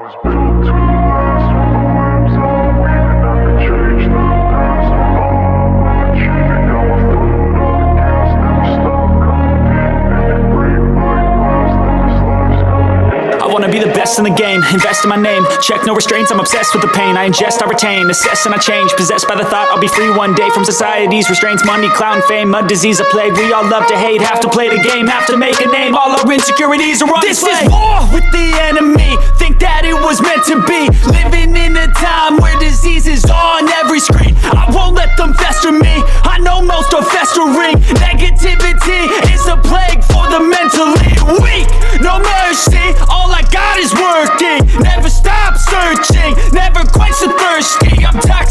was built to last with my limbs on weak, and I could change the past with all I'm achieving. Got my foot on the gas, never stop competing. If you break my glass, then this life's gonna end. I wanna be the best in the game, invest in my name. Check no restraints, I'm obsessed with the pain. I ingest, I retain, assess and I change. Possessed by the thought I'll be free one day from society's restraints. Money, clout, and fame, a disease, a plague. We all love to hate, have to play the game, have to make a name. All our insecurities are on display. This is war with the enemy, think that it was meant to be. Living in a time where disease is on every screen. I won't let them fester me, I know most are festering. Negativity is a plague for the mentally weak. No mercy, all I got is working. Never stop searching, never quench the thirsty. I'm tired